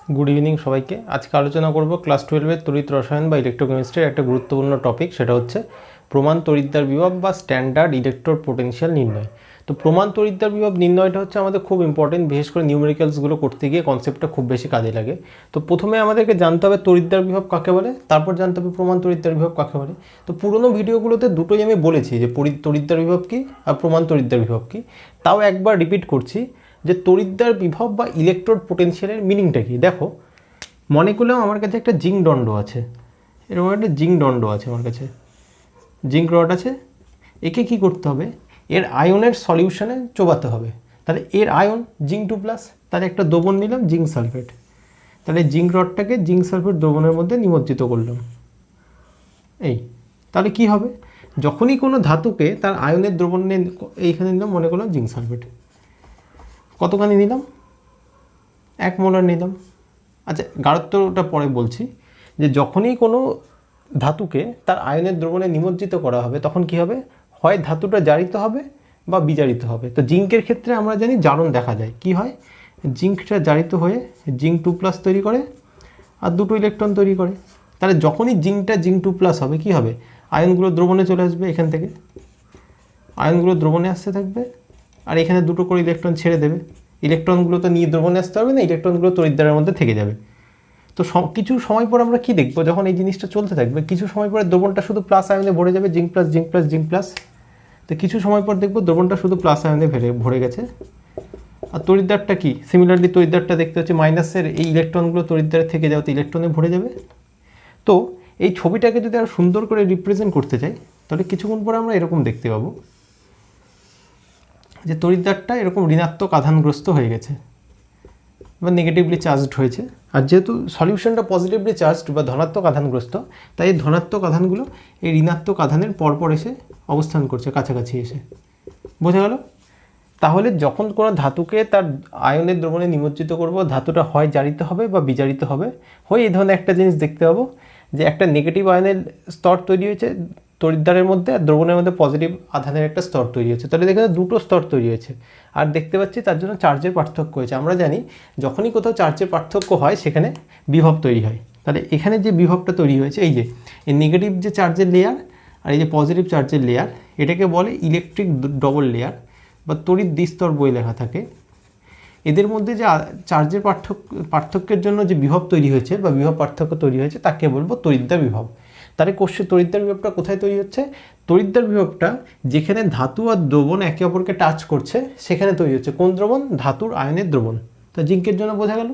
Good evening सबाइके आज के आलोचना करब क्लास 12 तड़िৎ रसायन বা ইলেকট্রোকেমিস্ট্রির একটা গুরুত্বপূর্ণ টপিক সেটা হচ্ছে প্রমাণ তড়িৎদ্বার বিভব বা স্ট্যান্ডার্ড ইলেকট্রোড পোটেনশিয়াল নির্ণয়। তো প্রমাণ তড়িৎদ্বার বিভব নির্ণয়টা হচ্ছে আমাদের খুব ইম্পর্টেন্ট, বিশেষ করে নিউমেরিক্যালসগুলো করতে গিয়ে কনসেপ্টটা খুব বেশি কাজে লাগে। তো প্রথমে আমাদেরকে জানতে হবে তড়িৎদ্বার বিভব কাকে বলে, তারপর জানতে হবে প্রমাণ তড়িৎদ্বার বিভব কাকে বলে। তো পুরোনো ভিডিওগুলোতে দুটোই আমি বলেছি যে তড়িৎদ্বার বিভব কী আর প্রমাণ তড়িৎদ্বার বিভব কী, তাও একবার রিপিট করছি যে তড়িৎদ্বার বিভব বা ইলেকট্রোড পোটেনশিয়ালের মিনিংটা কী। দেখো, মনে করলেও আমার কাছে একটা জিঙ্ক দণ্ড আছে, এরকম একটা জিঙ্ক দণ্ড আছে, আমার কাছে জিঙ্ক রড আছে। একে কি করতে হবে, এর আয়নের সলিউশনে চোবাতে হবে। তাহলে এর আয়ন জিঙ্ক 2+, তাহলে একটা দ্রবণ নিলাম জিঙ্ক সালফেট। তাহলে জিঙ্ক রডটাকে জিঙ্ক সালফেট দ্রবণের মধ্যে নিমজ্জিত করলাম। তাহলে কি হবে, যখনই কোনো ধাতুকে তার আয়নের দ্রবণ নিয়ে এইখানে নিলাম, মনে করলাম জিঙ্ক সালফেট, কতখানি নিলাম, 1 মোলার নিলাম। আচ্ছা, গাঢ়ত্বটা পরে বলছি। যে যখনই কোনো ধাতুকে তার আয়নের দ্রবণে নিমজ্জিত করা হবে তখন কি হবে, হয় ধাতুটা জারিত হবে বা বিজারিত হবে। তো জিঙ্কের ক্ষেত্রে আমরা জানি জারণ দেখা যায়, কি হয়, জিঙ্কটা জারিত হয়ে জিঙ্ক 2+ তৈরি করে আর দুটো ইলেকট্রন তৈরি করে। তাহলে যখনই জিঙ্কটা জিঙ্ক 2+ হবে কি হবে, আয়নগুলো দ্রবণে চলে আসবে, এখান থেকে আয়নগুলো দ্রবণে আসতে থাকবে আর এখানে দুটো করে ইলেকট্রন ছেড়ে দেবে। ইলেকট্রনগুলো তো নিয়ে দ্রবণে আসতে হবে না, ইলেকট্রনগুলো তড়িৎদ্বারের মধ্যে থেকে যাবে। তো কিছু সময় পর আমরা কি দেখবো, যখন এই জিনিসটা চলতে থাকবে কিছু সময় পরে দ্রবণটা শুধু প্লাস আয়নে ভরে যাবে, zinc plus zinc plus zinc plus. তো কিছু সময় পর দেখবো দ্রবণটা শুধু প্লাস আয়নে ভরে গেছে। আর তড়িৎদ্বারটা কি, সিমিলারলি তড়িৎদ্বারটা দেখতে হচ্ছে মাইনাসের এই ইলেকট্রনগুলো তড়িৎদ্বারে থেকে যাওয়াতে ইলেকট্রনে ভরে যাবে। তো এই ছবিটাকে যদি আরও সুন্দর করে রিপ্রেজেন্ট করতে চাই তাহলে কিছুক্ষণ পর আমরা এরকম দেখতে পাবো যে তড়িৎদ্বারটা এরকম ঋণাত্মক আধানগ্রস্ত হয়ে গেছে বা নেগেটিভলি চার্জড হয়েছে। আর যেহেতু সলিউশনটা পজিটিভলি চার্জড বা ধনাত্মক আধানগ্রস্ত, তাই এই ধনাত্মক আধানগুলো এই ঋণাত্মক আধানের পরপর এসে অবস্থান করছে, কাছাকাছি এসে। বোঝা গেল? তাহলে যখন কোনো ধাতুকে তার আয়নের দ্রবণে নিমজ্জিত করব, ধাতুটা হয় জারিত হবে বা বিজারিত হবে। হয়ে এই ধরনের একটা জিনিস দেখতে পাবো যে একটা নেগেটিভ আয়নের স্তর তৈরি হয়েছে তড়িৎদ্বারের মধ্যে, আর দ্রবণের মধ্যে পজিটিভ আধানের একটা স্তর তৈরি হয়েছে। তাহলে দেখে দুটো স্তর তৈরি হয়েছে। আর দেখতে পাচ্ছি তার জন্য চার্জের পার্থক্য হয়েছে। আমরা জানি যখনই কোথাও চার্জের পার্থক্য হয় সেখানে বিভব তৈরি হয়। তাহলে এখানে যে বিভবটা তৈরি হয়েছে, এই যে এই নেগেটিভ যে চার্জের লেয়ার আর এই যে পজিটিভ চার্জের লেয়ার, এটাকে বলে ইলেকট্রিক ডবল লেয়ার বা তড়িৎ দ্বিস্তর বই লেখা থাকে। এদের মধ্যে যে চার্জের পার্থক্যের জন্য যে বিভব তৈরি হয়েছে বা বিভব পার্থক্য তৈরি হয়েছে তাকে বলবো তড়িৎদ্বার বিভব। তাহলে কোশ্চেন তড়িৎদ্বার বিভবটা কোথায় তৈরি হচ্ছে, তড়িৎদ্বার বিভবটা যেখানে ধাতু আর দ্রবণ একে অপরকে টাচ করছে সেখানে তৈরি হচ্ছে। কোন দ্রবণ, ধাতুর আয়নের দ্রবণ। তো জিঙ্কের জন্য বোঝা গেল।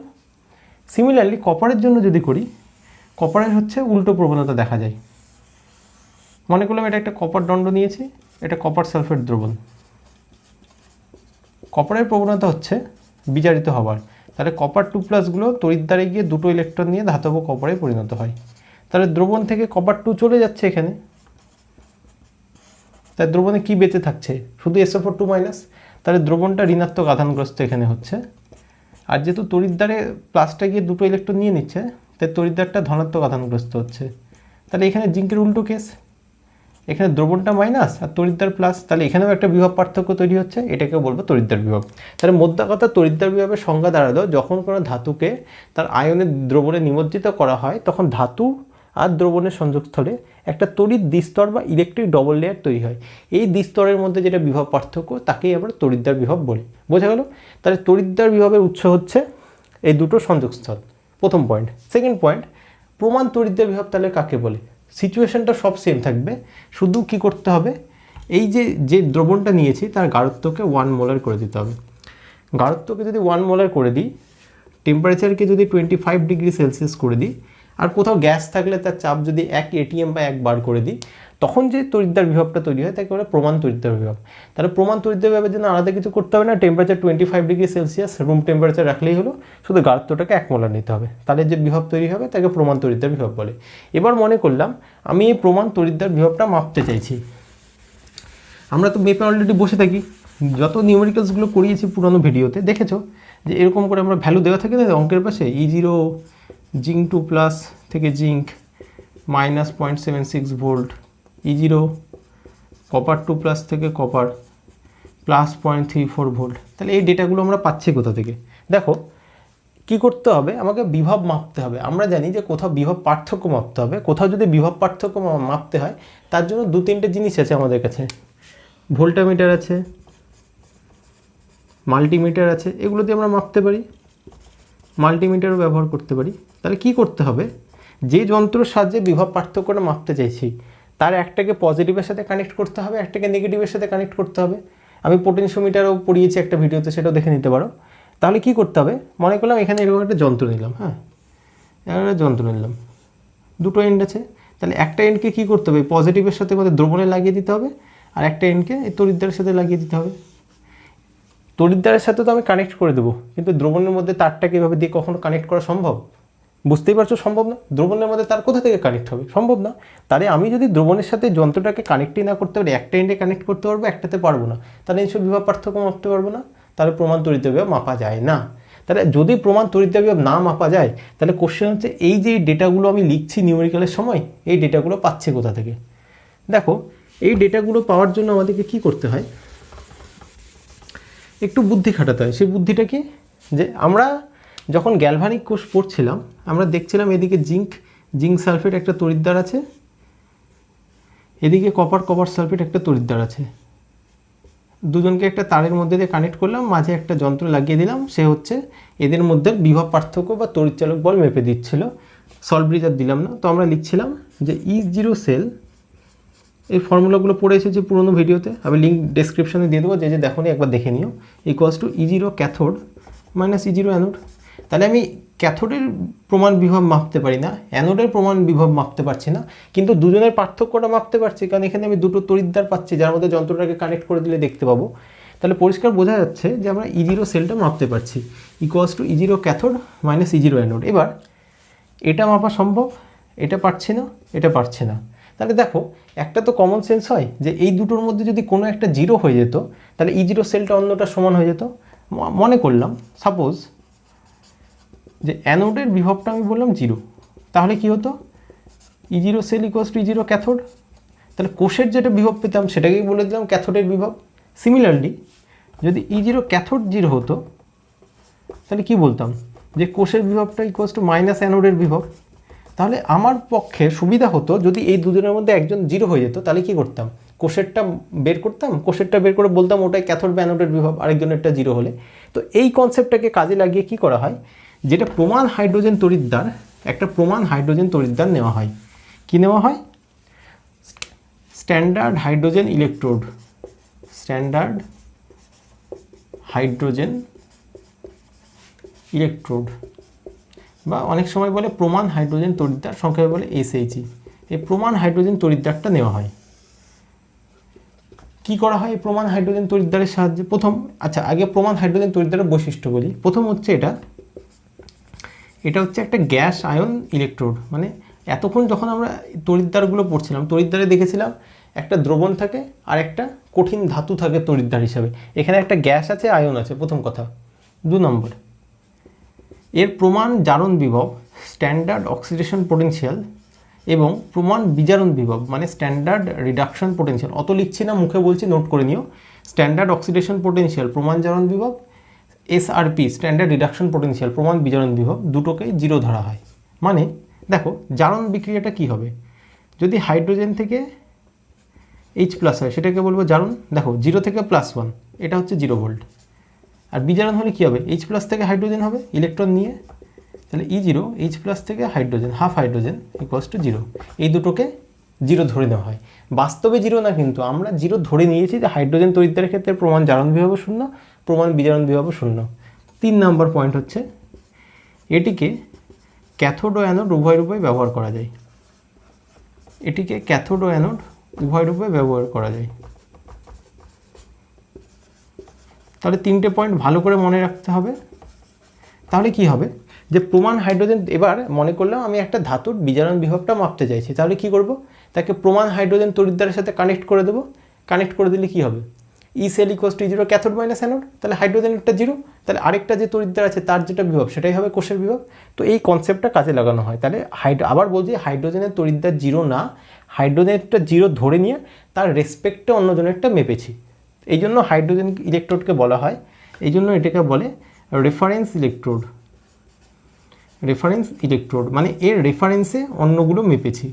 সিমিলারলি কপারের জন্য যদি করি, কপারের হচ্ছে উল্টো প্রবণতা দেখা যায়। মনে করলাম এটা একটা কপার দণ্ড নিয়েছি, এটা কপার সালফেট দ্রবণ। কপারের প্রবণতা হচ্ছে বিজারিত হবার। তাহলে কপার 2+গুলো তড়িৎদ্বারে গিয়ে দুটো ইলেকট্রন নিয়ে ধাতব কপারে পরিণত হয়। তাহলে দ্রবণ থেকে কপার 2 চলে যাচ্ছে এখানে, তাই দ্রবণে কি বেঁচে থাকছে, শুধু SO4 2-। তাহলে দ্রবণটা ঋণাত্মক আধানগ্রস্ত এখানে হচ্ছে। আর যেহেতু তড়িৎদ্বারে প্লাসটা গিয়ে দুটো ইলেকট্রন নিয়ে নিচ্ছে, তাই তড়িৎদ্বারটা ধনাত্মক আধানগ্রস্ত হচ্ছে। তাহলে এখানে জিঙ্কের উল্টো কেস, এখানে দ্রবণটা মাইনাস আর তড়িৎদ্বার প্লাস। তাহলে এখানেও একটা বিভব পার্থক্য তৈরি হচ্ছে, এটাকে বলবো তড়িৎদ্বার বিভব। তাহলে মোদ্দা কথা, তড়িৎদ্বার বিভবের সংজ্ঞা দাঁড়ালো যখন কোনো ধাতুকে তার আয়নের দ্রবণে নিমজ্জিত করা হয় তখন ধাতু আর দ্রবণের সংযোগস্থলে একটা তড়িৎ দ্বিস্তর বা ইলেকট্রিক ডবল লেয়ার তৈরি হয়। এই দ্বিস্তরের মধ্যে যেটা বিভব পার্থক্য তাকেই আমরা তড়িৎদ্বার বিভব বলি। বোঝা গেল? তাহলে তড়িৎদ্বার বিভবের উৎস হচ্ছে এই দুটো সংযোগস্থল, প্রথম পয়েন্ট। সেকেন্ড পয়েন্ট, প্রমাণ তড়িৎদ্বার বিভব তাহলে কাকে বলে। সিচুয়েশনটা সব সেম থাকবে, শুধু কি করতে হবে, এই যে দ্রবণটা নিয়েছি তার গাঢ়ত্বকে 1 মোলার করে দিতে হবে। গাঢ়ত্বকে যদি 1 মোলার করে দিই, টেম্পারেচারকে যদি 25 ডিগ্রি সেলসিয়াস করে দিই, আর কোথাও গ্যাস থাকলে তার চাপ যদি 1 atm বা 1 বার করে দিই, তখন যে তড়িৎদ্বার বিভবটা তৈরি হয় তাকে বলে প্রমাণ তড়িৎদ্বার বিভব। তাহলে প্রমাণ তড়িৎদ্বার বিভবের জন্য আলাদা কিছু করতে হবে না, temperature 25 degree Celsius room temperature রাখলেই হলো, শুধু গাঢ়ত্বটাকে 1 মোলার নিতে হবে। তাহলে যে বিভব তৈরি হবে তাকে প্রমাণ তড়িৎদ্বার বিভব বলে। এবার মনে করলাম আমি এই প্রমাণ তড়িৎদ্বার বিভবটা মাপতে চাইছি। আমরা তো মেপে অলরেডি বসে থাকি, যত নিউমেরিক্যালসগুলো করিয়েছি পুরনো ভিডিওতে দেখেছো যে এরকম করে আমরা ভ্যালু দেওয়া থাকে না অঙ্কের পাশে, E0 জিঙ্ক 2+ থেকে জিঙ্ক -0.76 ভোল্ট, E0 কপার 2+ থেকে কপার +0.34 ভোল্ট। তাহলে এই ডেটাগুলো আমরা পাচ্ছি কোথা থেকে, দেখো কি করতে হবে, আমাকে বিভব মাপতে হবে। আমরা জানি যে কোথাও বিভব পার্থক্য মাপতে হবে। কোথাও যদি বিভব পার্থক্য মাপতে হয় তার জন্য 2-3টে জিনিস আছে আমাদের কাছে। ভোল্টামিটার আছে, মাল্টিমিটার আছে, এগুলো দিয়ে আমরা মাপতে পারি। মাল্টিমিটারও ব্যবহার করতে পারি। তাহলে কি করতে হবে, যে যন্ত্রের সাহায্যে বিভব পার্থক্যটা মাপতে চাইছি তার একটাকে পজিটিভের সাথে কানেক্ট করতে হবে, একটাকে নেগেটিভের সাথে কানেক্ট করতে হবে। আমি পোটেনশিওমিটারও পড়িয়েছি একটা ভিডিওতে, সেটাও দেখে নিতে পারো। তাহলে কি করতে হবে, মনে করলাম এখানে এরকম একটা যন্ত্র নিলাম, হ্যাঁ একটা যন্ত্র নিলাম, দুটো এন্ড আছে। তাহলে একটা এন্ডকে কী করতে হবে, পজিটিভের সাথে আমাদের দ্রবণে লাগিয়ে দিতে হবে, আর একটা এন্ডকে এই তড়িৎদ্বারের সাথে লাগিয়ে দিতে হবে। তড়িৎদ্বারের সাথে তো আমি কানেক্ট করে দেবো, কিন্তু দ্রবণের মধ্যে তারটাকে এভাবে দিয়ে কখনো কানেক্ট করা সম্ভব? বুঝতেই পারছো সম্ভব না। দ্রবণের মধ্যে তার কোথা থেকে কানেক্ট হবে, সম্ভব না। তাহলে আমি যদি দ্রবণের সাথে যন্ত্রটাকে কানেক্টই না করতে পারি, একটা এন্ডে কানেক্ট করতে পারবো, একটাতে পারবো না, তাহলে এইসব বিভব পার্থক্য মাপতে পারবো না, তাহলে প্রমাণ তড়িৎদ্বার বিভব মাপা যায় না। তাহলে যদি প্রমাণ তড়িৎদ্বার বিভব না মাপা যায়, তাহলে কোশ্চেন হচ্ছে এই যে ডেটাগুলো আমি লিখছি নিউমেরিক্যালের সময়, এই ডেটাগুলো পাচ্ছে কোথা থেকে? দেখো, এই ডেটাগুলো পাওয়ার জন্য আমাদেরকে কি করতে হয়, একটু বুদ্ধি খাটাতে হয়। সেই বুদ্ধিটা কি, যে আমরা যখন গ্যালভানিক কোষ পড়ছিলাম আমরা দেখছিলাম এদিকে জিঙ্ক সালফেট একটা তড়িৎদ্বার আছে, এদিকে কপার সালফেট একটা তড়িৎদ্বার আছে। দুজনকে একটা তারের মধ্যে দিয়ে কানেক্ট করলাম, মাঝে একটা যন্ত্র লাগিয়ে দিলাম, সে হচ্ছে এদের মধ্যে বিভব পার্থক্য বা তড়িৎচালক বল মেপে দিচ্ছিল। সল্ভ ব্রিজ আর দিলাম না। তো আমরা লিখছিলাম যে E0 সেল, এই ফর্মুলাগুলো পড়ে এসেছি পুরোনো ভিডিওতে, আমি লিঙ্ক ডেসক্রিপশনে দিয়ে দেবো, যে দেখো একবার দেখে নিও। Equals to E0 cathode minus E0 anode. তাহলে আমি ক্যাথোডের প্রমাণ বিভব মাপতে পারি না, অ্যানোডের প্রমাণ বিভব মাপতে পারছি না, কিন্তু দুজনের পার্থক্যটা মাপতে পারছি, কারণ এখানে আমি দুটো তড়িৎদ্বার পাচ্ছি যার মধ্যে যন্ত্রটাকে কানেক্ট করে দিলে দেখতে পাবো। তাহলে পরিষ্কার বোঝা যাচ্ছে যে আমরা E0 সেলটা মাপতে পারছি। Equals to E0 cathode minus E0 anode. এবার এটা মাপা সম্ভব, এটা পারছি না, এটা পারছি না। তাহলে দেখো, একটা তো কমন সেন্স হয় যে এই দুটোর মধ্যে যদি কোনো একটা জিরো হয়ে যেত, তাহলে E0 সেলটা অন্যটা সমান হয়ে যেত। মনে করলাম সাপোজ যে অ্যানোডের বিভবটা আমি বললাম 0, তাহলে কি হতো, E0 cell equals to E0 cathode. তাহলে কোষের যেটা বিভব পেতাম সেটাকেই বলে দিলাম ক্যাথোডের বিভব। সিমিলারলি যদি E0 ক্যাথোড 0 হতো, তাহলে কি বলতাম, যে কোষের বিভবটা ইকুয়ালস টু মাইনাস অ্যানোডের বিভব। তাহলে আমার পক্ষে সুবিধা হতো যদি এই দুজনের মধ্যে একজন 0 হয়ে যেত, তাহলে কি করতাম, কোষেরটা বের করতাম, কোষেরটা বের করে বলতাম ওটাই ক্যাথোড বা অ্যানোডের বিভব, আরেকজনেরটা 0 হলে। তো এই কনসেপ্টটাকে কাজে লাগিয়ে কি করা হয়, যেটা প্রমাণ হাইড্রোজেন তড়িৎদ্বার, একটা প্রমাণ হাইড্রোজেন তড়িৎদ্বার নেওয়া হয়। কি নেওয়া হয়, standard hydrogen electrode, standard hydrogen electrode, বা অনেক সময় বলে প্রমাণ হাইড্রোজেন তড়িৎদ্বার, সংক্ষেপে বলে SHE। এই প্রমাণ হাইড্রোজেন তড়িৎদ্বারটা নেওয়া হয়। কি করা হয় এই প্রমাণ হাইড্রোজেন তড়িৎদ্বারের সাহায্যে? প্রথম, আচ্ছা আগে প্রমাণ হাইড্রোজেন তড়িৎদ্বারের বৈশিষ্ট্য বলি। প্রথম হচ্ছে এটা হচ্ছে একটা গ্যাস আয়ন ইলেকট্রোড। মানে এতক্ষণ যখন আমরা তড়িৎদ্বারগুলো পড়ছিলাম, তড়িৎদ্বারে দেখেছিলাম একটা দ্রবণ থাকে আর একটা কঠিন ধাতু থাকে তড়িৎদ্বার হিসাবে। এখানে একটা গ্যাস আছে, আয়ন আছে, প্রথম কথা। 2 নম্বর, এর প্রমাণ জারণ বিভব স্ট্যান্ডার্ড অক্সিডেশন পোটেনশিয়াল এবং প্রমাণ বিজারণ বিভব মানে স্ট্যান্ডার্ড রিডাকশন পোটেনশিয়াল। অত লিখছি না, মুখে বলছি, নোট করে নিও। স্ট্যান্ডার্ড অক্সিডেশন পোটেনশিয়াল প্রমাণ জারণ বিভব, SRP স্ট্যান্ডার্ড রিডাকশন পোটেনশিয়াল প্রমাণ বিজারণ বিভব, দুটোকেই 0 ধরা হয়। মানে দেখো, জারণ বিক্রিয়াটা কি হবে, যদি হাইড্রোজেন থেকে H+ হয় সেটাকে বলবো জারণ। দেখো 0 থেকে +1, এটা হচ্ছে 0 ভোল্ট। আর বিজারণ হলে কী হবে, H+ থেকে হাইড্রোজেন হবে ইলেকট্রন নিয়ে, তাহলে E0 H+ থেকে hydrogen, half hydrogen equals to 0। এই দুটোকে 0 ধরে নেওয়া হয়। বাস্তবে 0 না, কিন্তু আমরা 0 ধরে নিয়েছি যে হাইড্রোজেন তড়িৎদ্বারের ক্ষেত্রে প্রমাণ জারণ বিভব 0, প্রমাণ বিজারণ বিভব 0। 3 নম্বর পয়েন্ট হচ্ছে এটিকে ক্যাথোড ও অ্যানোড উভয় রূপে ব্যবহার করা যায়। এটিকে ক্যাথোড ও অ্যানোড উভয় রূপে ব্যবহার করা যায়। তাহলে 3টে পয়েন্ট ভালো করে মনে রাখতে হবে। তাহলে কি হবে, যে প্রমাণ হাইড্রোজেন, এবার মনে করলাম আমি একটা ধাতুর বিজারণ বিভবটা মাপতে চাইছি, তাহলে কি করব, তাকে প্রমাণ হাইড্রোজেন তড়িৎদ্বারের সাথে কানেক্ট করে দেবো। কানেক্ট করে দিলে কি হবে, E cell equals to E0 cathode minus anode. তাহলে হাইড্রোজেনের 0, তাহলে আরেকটা যে তড়িৎদ্বার আছে তার যেটা বিভব সেটাই হবে কোষের বিভব। তো এই কনসেপ্টটা কাজে লাগানো হয়। তাহলে আবার বলছি, হাইড্রোজেনের তড়িৎদ্বার 0 না, হাইড্রোজেনেরটা 0 ধরে নিয়ে তার রেসপেক্টে অন্যজনেরটা মেপেছি। এই জন্য হাইড্রোজেন ইলেকট্রোডকে বলা হয়, এই জন্য এটাকে বলে রেফারেন্স ইলেকট্রোড। রেফারেন্স ইলেকট্রোড মানে এর রেফারেন্সে অন্যগুলো মেপেছি,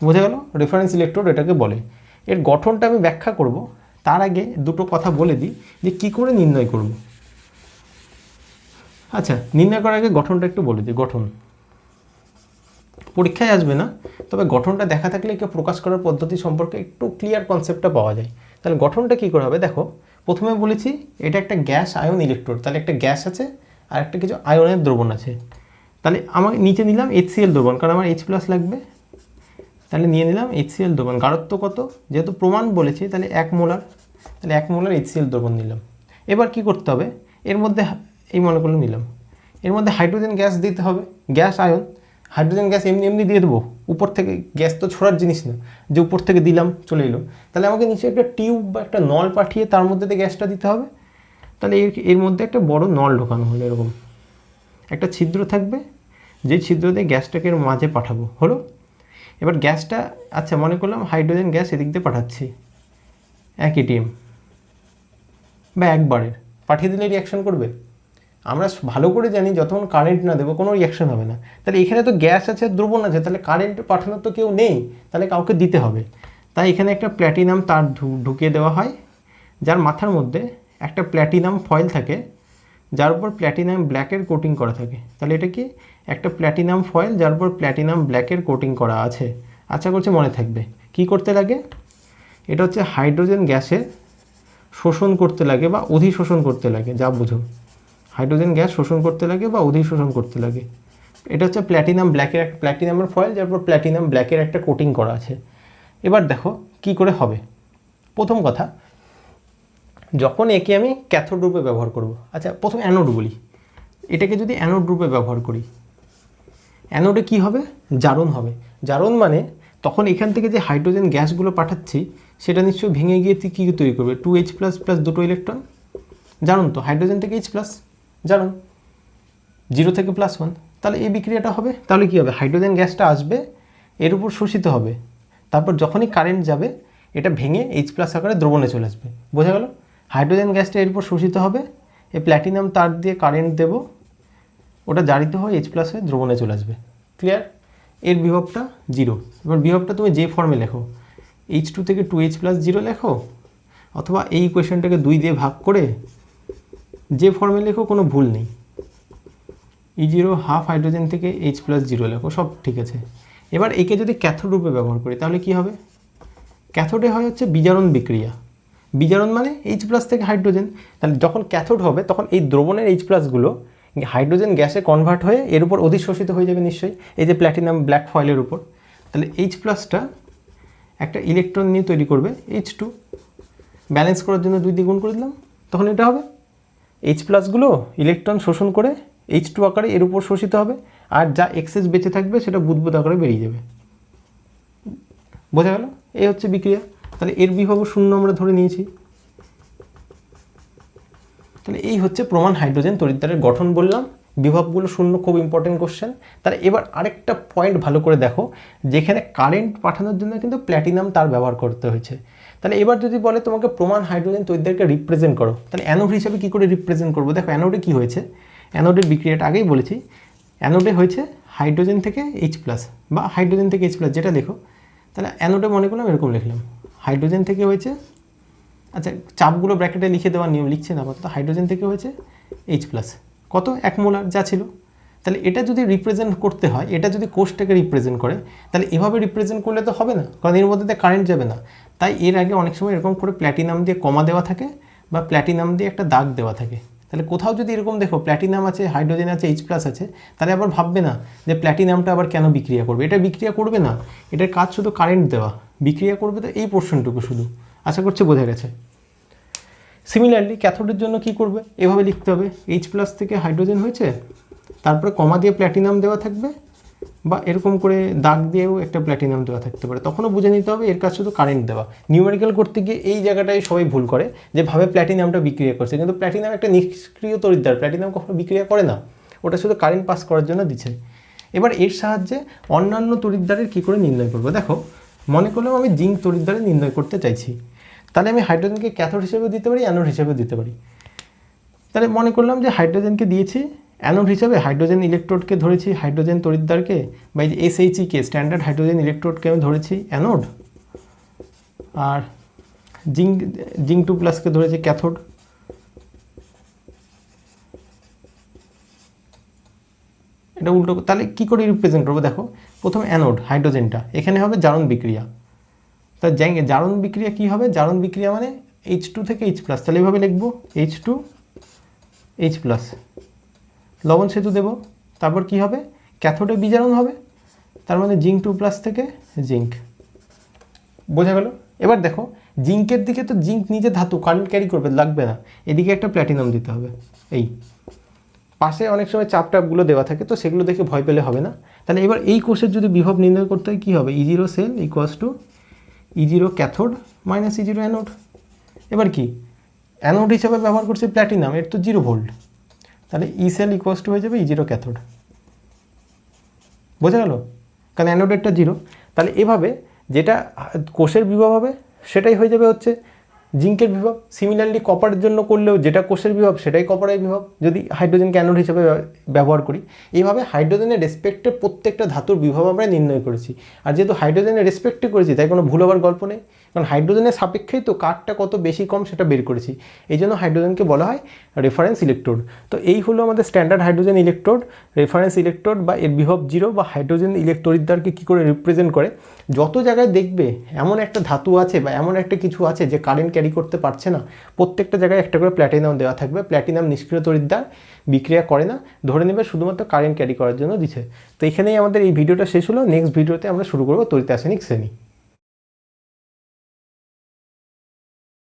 বোঝা গেল? রেফারেন্স ইলেকট্রোড এটাকে বলে। এর গঠনটা আমি ব্যাখ্যা করব, তার আগে দুটো কথা বলে দিই যে কী করে নির্ণয় করব। আচ্ছা, নির্ণয় করার আগে গঠনটা একটু বলে দিই। গঠন পরীক্ষায় আসবে না, তবে গঠনটা দেখা থাকলে কেউ প্রকাশ করার পদ্ধতি সম্পর্কে একটু ক্লিয়ার কনসেপ্টটা পাওয়া যায়। তাহলে গঠনটা কী করে হবে দেখো, প্রথমে বলেছি এটা একটা গ্যাস আয়ন ইলেকট্রোড, তাহলে একটা গ্যাস আছে আর একটা কিছু আয়নের দ্রবণ আছে। তাহলে আমাকে নিচে নিলাম HCl দ্রবণ, কারণ আমার H+ লাগবে, তাহলে নিয়ে নিলাম HCl দ্রবণ। গাঢ়ত্ব কত, যেহেতু প্রমাণ বলেছি তাহলে 1 মোলার, তাহলে 1 মোলার HCl দ্রবণ নিলাম। এবার কি করতে হবে, এর মধ্যে এই মলিকুল নিলাম, এর মধ্যে হাইড্রোজেন গ্যাস দিতে হবে, গ্যাস আয়ন। হাইড্রোজেন গ্যাস এমনি এমনি দিয়ে দেবো, উপর থেকে গ্যাস তো ছোড়ার জিনিস না যে উপর থেকে দিলাম চলে এলো। তাহলে আমাকে নিচে একটা টিউব বা একটা নল পাঠিয়ে তার মধ্যে দিয়ে গ্যাসটা দিতে হবে। তাহলে এর মধ্যে একটা বড় নল ঢোকানো হলো, এরকম একটা ছিদ্র থাকবে, যে ছিদ্র দিয়ে গ্যাসটাকে এর মাঝে পাঠাবো, হলো। এবার গ্যাসটা, আচ্ছা মনে করলাম হাইড্রোজেন গ্যাস এদিক দিয়ে পাঠাচ্ছি 1 ATM বা একবারের, পাঠিয়ে দিলে রিয়াকশন করবে? আমরা ভালো করে জানি যতক্ষণ কারেন্ট না দেবো কোনো রিয়াকশন হবে না। তাহলে এখানে তো গ্যাস আছে, দ্রবণ আছে, তাহলে কারেন্ট পাঠানোর তো কেউ নেই, তাহলে কাউকে দিতে হবে। তাই এখানে একটা প্ল্যাটিনাম তার ঢুকিয়ে দেওয়া হয়, যার মাথার মধ্যে একটা প্ল্যাটিনাম ফয়েল থাকে, যার উপর প্ল্যাটিনাম ব্ল্যাকের কোটিং করা থাকে। তাহলে এটা কি একটা প্ল্যাটিনাম ফয়েল যার উপর প্ল্যাটিনাম ব্ল্যাকের কোটিং করা আছে। আশা করছি মনে থাকবে। কি করতে লাগে, এটা হচ্ছে হাইড্রোজেন গ্যাসের শোষণ করতে লাগে বা অধিশোষণ করতে লাগে, যা বুঝো। হাইড্রোজেন গ্যাস শোষণ করতে লাগে বা অধিশোষণ করতে লাগে। এটা হচ্ছে প্ল্যাটিনাম ব্ল্যাকের একটা প্ল্যাটিনামের ফয়েল, যার উপর প্ল্যাটিনাম ব্ল্যাকের একটা কোটিং করা আছে। এবার দেখো কি করে হবে। প্রথম কথা, যখন একে আমি ক্যাথোড রূপে ব্যবহার করব, আচ্ছা প্রথম অ্যানোড বলি, এটাকে যদি অ্যানোড রূপে ব্যবহার করি, অ্যানোডে কি হবে, জারণ হবে। জারণ মানে তখন এখান থেকে যে হাইড্রোজেন গ্যাসগুলো পাঠাচ্ছি সেটা নিশ্চয়ই ভেঙে গিয়ে কী তৈরি করবে, 2H+ প্লাস দুটো ইলেকট্রন, জারণ তো হাইড্রোজেন থেকে H+, জারণ 0 থেকে +1, তাহলে এই বিক্রিয়াটা হবে। তাহলে কী হবে, হাইড্রোজেন গ্যাসটা আসবে, এর উপর শোষিত হবে, তারপর যখনই কারেন্ট যাবে এটা ভেঙে H+ আকারে দ্রবণে চলে আসবে, বোঝা গেল? হাইড্রোজেন গ্যাসটা এর উপর শোষিত হবে, এই প্ল্যাটিনাম তার দিয়ে কারেন্ট দেব, ওটা জারিত হয়ে H+ হয়ে দ্রবণে চলে আসবে। ক্লিয়ার? এর বিভবটা 0। এবার বিভবটা তুমি যে ফর্মে লেখো, H2 থেকে 2H+ 0 লেখো, অথবা এই ইকুয়েশনটাকে 2 দিয়ে ভাগ করে যে ফর্মে লেখো কোনো ভুল নেই। E0 হাফ হাইড্রোজেন থেকে H+ 0 লেখো, সব ঠিক আছে। এবার একে যদি ক্যাথোড রূপে ব্যবহার করি তাহলে কি হবে, ক্যাথোডে হয় হচ্ছে বিজারণ বিক্রিয়া। বিজারণ মানে H+ থেকে হাইড্রোজেন, তাহলে যখন ক্যাথোড হবে তখন এই দ্রবণের H+গুলো হাইড্রোজেন গ্যাসে কনভার্ট হয়ে এর উপর অধিশোষিত হয়ে যাবে নিশ্চয়ই, এই যে প্ল্যাটিনাম ব্ল্যাক ফয়েলের উপর। তাহলে H+টা একটা ইলেকট্রন নিয়ে তৈরি করবে H2, ব্যালেন্স করার জন্য 2 দিয়ে গুণ করে দিলাম, তখন এটা হবে H+গুলো ইলেকট্রন শোষণ করে H2 আকারে এর উপর শোষিত হবে, আর যা এক্সেস বেঁচে থাকবে সেটা বুদবুদ আকারে বেরিয়ে যাবে। বোঝা গেল? এই হচ্ছে বিক্রিয়া। তাহলে এর বিভব 0 আমরা ধরে নিয়েছি। তাহলে এই হচ্ছে প্রমাণ হাইড্রোজেন তড়িৎদ্বারের গঠন বললাম, বিভবগুলো 0, খুব ইম্পর্টেন্ট কোশ্চেন। তাহলে এবার আরেকটা পয়েন্ট ভালো করে দেখো, যেখানে কারেন্ট পাঠানোর জন্য কিন্তু প্ল্যাটিনাম তার ব্যবহার করতে হয়েছে। তাহলে এবার যদি বলে তোমাকে প্রমাণ হাইড্রোজেন তড়িৎদ্বারকে রিপ্রেজেন্ট করো, তাহলে অ্যানোড হিসাবে কী করে রিপ্রেজেন্ট করবো? দেখো অ্যানোডে কী হয়েছে, অ্যানোডের বিক্রিয়াটা আগেই বলেছি, অ্যানোডে হয়েছে হাইড্রোজেন থেকে H+ বা হাইড্রোজেন থেকে H+, যেটা লেখো। তাহলে অ্যানোডে মনে করলাম এরকম লিখলাম, হাইড্রোজেন থেকে হয়েছে, আচ্ছা চাপগুলো ব্র্যাকেটে লিখে দেওয়ার নিয়ম লিখছে না আপাতত, হাইড্রোজেন থেকে হয়েছে H+, কত 1 মোলার যা ছিল। তাহলে এটা যদি রিপ্রেজেন্ট করতে হয়, এটা যদি কোষটাকে রিপ্রেজেন্ট করে, তাহলে এভাবে রিপ্রেজেন্ট করলে তো হবে না, কারণ এর মধ্যে কারেন্ট যাবে না। তাই এর আগে অনেক সময় এরকম করে প্ল্যাটিনাম দিয়ে কমা দেওয়া থাকে বা প্ল্যাটিনাম দিয়ে একটা দাগ দেওয়া থাকে। তাহলে কোথাও যদি এরকম দেখো প্ল্যাটিনাম আছে, হাইড্রোজেন আছে, H+ আছে, তাহলে আবার ভাববে না যে প্ল্যাটিনামটা আবার কেন বিক্রিয়া করবে, এটা বিক্রিয়া করবে না, এটার কাজ শুধু কারেন্ট দেওয়া, বিক্রিয়া করবে তো এই পোর্শনটুকু শুধু। আশা করছি বোঝা গেছে। সিমিলারলি ক্যাথোডের জন্য কি করবে, এভাবে লিখতে হবে, H+ থেকে হাইড্রোজেন হয়েছে, তারপরে কমা দিয়ে প্ল্যাটিনাম দেওয়া থাকবে, বা এরকম করে দাগ দিয়েও একটা প্ল্যাটিনাম দেওয়া থাকতে পারে, তখনও বুঝে নিতে হবে এর কাজ শুধু কারেন্ট দেওয়া। নিউমেরিক্যাল করতে গিয়ে এই জায়গাটায় সবাই ভুল করে, যে ভাবে প্ল্যাটিনামটা বিক্রিয়া করছে, কিন্তু প্ল্যাটিনাম একটা নিষ্ক্রিয় তড়িৎদ্বার, প্ল্যাটিনাম কখনো বিক্রিয়া করে না, ওটা শুধু কারেন্ট পাস করার জন্য দিচ্ছে। এবার এর সাহায্যে অন্যান্য তড়িৎদ্বারের কী করে নির্ণয় করবো, দেখো মনে করলাম আমি জিঙ্ক তড়িৎদ্বারে নির্ণয় করতে চাইছি, তাহলে আমি হাইড্রোজেনকে ক্যাথোড হিসেবেও দিতে পারি, অ্যানোড হিসেবেও দিতে পারি। তাহলে মনে করলাম যে হাইড্রোজেনকে দিয়েছি অ্যানোড হিসাবে হাইড্রোজেন ইলেকট্রোডকে ধরেছি, হাইড্রোজেন তড়িৎদ্বারকে, বা এই যে SHE স্ট্যান্ডার্ড হাইড্রোজেন ইলেকট্রোডকে আমি ধরেছি অ্যানোড, আর জিঙ্ক 2+ ধরেছি ক্যাথোড। এটা উল্টো, তাহলে কী করে রিপ্রেজেন্ট করবো? দেখো, প্রথম অ্যানোড হাইড্রোজেনটা, এখানে হবে জারণ বিক্রিয়া। তা জারণ বিক্রিয়া কী হবে? জারণ বিক্রিয়া মানে H2 থেকে H+, তাহলে এভাবে লিখবো H2 H+, লবণ সেতু দেব। তারপর কি হবে? ক্যাথোডে বিজারণ হবে, তার মানে জিঙ্ক 2+ থেকে জিঙ্ক। বোঝা গেল? এবার দেখো, জিঙ্কের দিকে তো জিঙ্ক নিজে ধাতু, কারেন্ট ক্যারি করবে, লাগবে না। এদিকে একটা প্ল্যাটিনাম দিতে হবে। এই পাশে অনেক সময় চাপ টাপগুলো দেওয়া থাকে, তো সেগুলো দেখে ভয় পেলে হবে না। তাহলে এবার এই কোষের যদি বিভব নির্ণয় করতে হয়, কী হবে? E0 cell equals to E0 cathode minus E0 anode. এবার কি, অ্যানোড হিসাবে ব্যবহার করছি প্ল্যাটিনাম, এর তো 0 ভোল্ট, তাহলে ই সেল ইকুয়ালস টু হয়ে যাবে E0 ক্যাথোড। বোঝা গেল? কারণ অ্যানোডেরটা 0। তাহলে এভাবে যেটা কোষের বিভব হবে সেটাই হয়ে যাবে হচ্ছে জিঙ্কের বিভব। সিমিলারলি কপারের জন্য করলেও যেটা কোষের বিভব সেটাই কপারের বিভব, যদি হাইড্রোজেনকে অ্যানোড হিসেবে ব্যবহার করি। এইভাবে হাইড্রোজেনের রেসপেক্টে প্রত্যেকটা ধাতুর বিভব আমরা নির্ণয় করেছি। আর যেহেতু হাইড্রোজেনের রেসপেক্টে করেছি, তাই কোনো ভুল হওয়ার গল্প নেই, কারণ হাইড্রোজেনের সাপেক্ষেই তো কারটা কত বেশি কম সেটা বের করেছি। এই জন্য হাইড্রোজেনকে বলা হয় রেফারেন্স ইলেকট্রোড। তো এই হলো আমাদের standard hydrogen electrode, reference electrode বা এর বিভব 0, বা হাইড্রোজেন তড়িৎদ্বারকে কী করে রিপ্রেজেন্ট করে। যত জায়গায় দেখবে এমন একটা ধাতু আছে বা এমন একটা কিছু আছে যে কারেন্ট ক্যারি করতে পারছে না, প্রত্যেকটা জায়গায় একটা করে প্ল্যাটিনাম দেওয়া থাকবে। প্ল্যাটিনাম নিষ্ক্রিয় তড়িৎদ্বার, বিক্রিয়া করে না, ধরে নেবে শুধুমাত্র কারেন্ট ক্যারি করার জন্য দিচ্ছে। তো এখানেই আমাদের এই ভিডিওটা শেষ হলো। নেক্সট ভিডিওতে আমরা শুরু করবো তড়িৎ রাসায়নিক শ্রেণী।